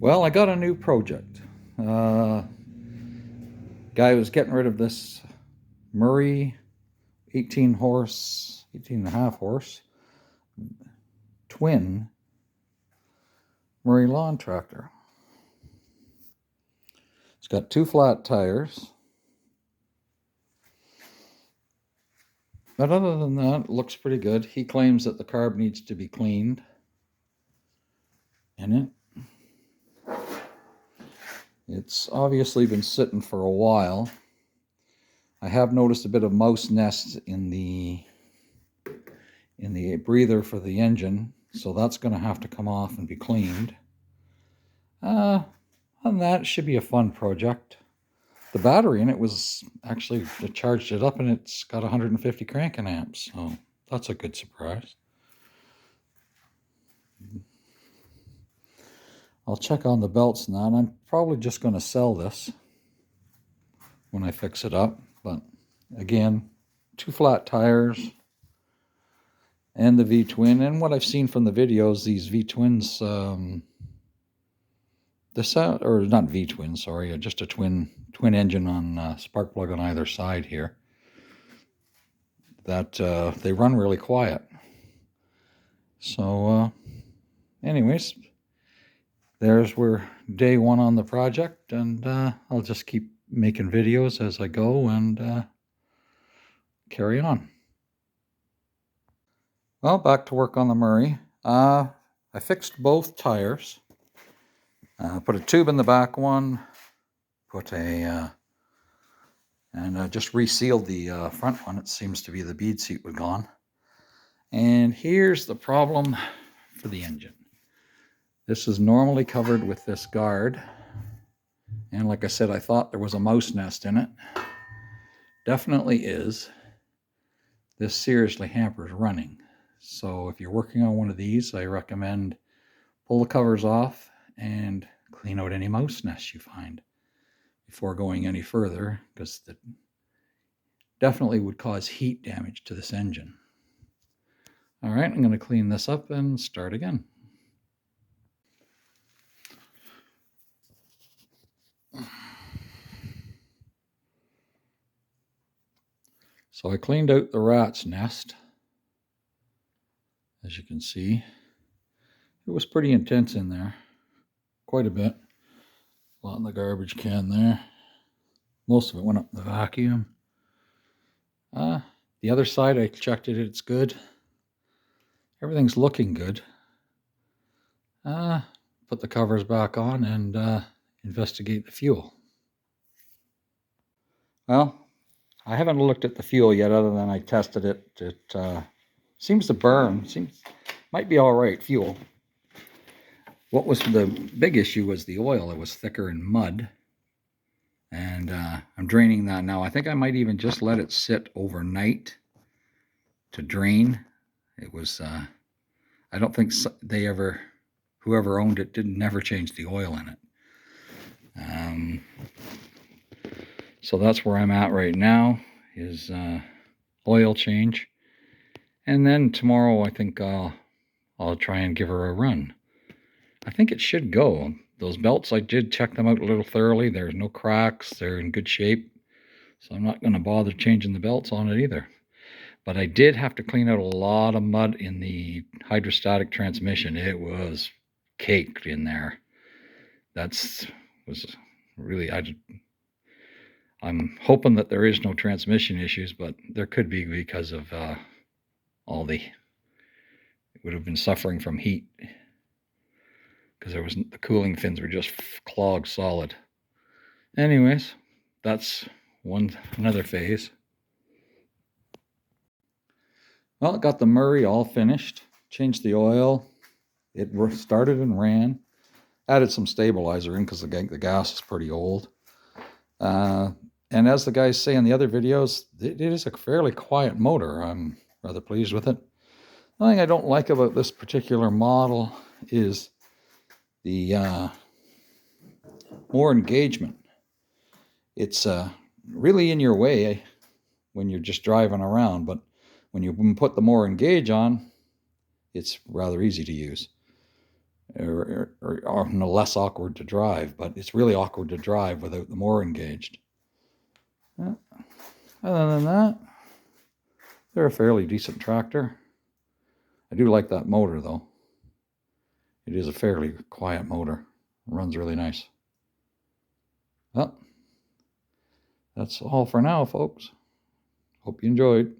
Well, I got a new project. Guy was getting rid of this Murray 18 and a half horse twin Murray lawn tractor. It's got 2 flat tires. But other than that, it looks pretty good. He claims that the carb needs to be cleaned in it. It's obviously been sitting for a while. I have noticed a bit of mouse nests in the breather for the engine, so that's going to have to come off and be cleaned. Other than that, it should be a fun project. The battery in it was actually, I charged it up and it's got 150 cranking amps, so that's a good surprise. I'll check on the belts now, and I'm probably just going to sell this when I fix it up. But again, 2 flat tires and the V-twin. And what I've seen from the videos, these V-twins, the sound, or not V-twin, sorry, just a twin engine on spark plug on either side here, that they run really quiet. So anyways, we're day 1 on the project, and I'll just keep making videos as I go and carry on. Well, back to work on the Murray. I fixed both tires. Put a tube in the back one, and just resealed the front one. It seems to be the bead seat was gone. And here's the problem for the engine. This is normally covered with this guard. And like I said, I thought there was a mouse nest in it. Definitely is. This seriously hampers running. So if you're working on one of these, I recommend pull the covers off and clean out any mouse nests you find before going any further, because that definitely would cause heat damage to this engine. All right, I'm going to clean this up and start again. So I cleaned out the rat's nest. As you can see, it was pretty intense in there, quite a bit. A lot in the garbage can there. Most of it went up in the vacuum. The other side, I checked it, it's good. Everything's looking good. Put the covers back on and investigate the fuel. Well, I haven't looked at the fuel yet, other than I tested it. It seems to burn. Might be all right, fuel. What was the big issue was the oil. It was thicker in mud. And I'm draining that now. I think I might even just let it sit overnight to drain. It was, I don't think whoever owned it never changed the oil in it. So that's where I'm at right now, is oil change. And then tomorrow I think I'll try and give her a run. I think it should go. Those belts, I did check them out a little thoroughly. There's no cracks. They're in good shape. So I'm not going to bother changing the belts on it either. But I did have to clean out a lot of mud in the hydrostatic transmission. It was caked in there. Was really, I'm hoping that there is no transmission issues, but there could be, because of it would have been suffering from heat, because the cooling fins were just clogged solid. Anyways, that's another phase. Well, got the Murray all finished. Changed the oil. It started and ran. Added some stabilizer in because the gas is pretty old. And as the guys say in the other videos, it is a fairly quiet motor. I'm rather pleased with it. The thing I don't like about this particular model is the more engagement. It's really in your way when you're just driving around, but when you put the more engage on, it's rather easy to use. Or or no, less awkward to drive, but it's really awkward to drive without the mower engaged. Yeah. Other than that, they're a fairly decent tractor. I do like that motor though. It is a fairly quiet motor. It runs really nice. Well, that's all for now, folks. Hope you enjoyed.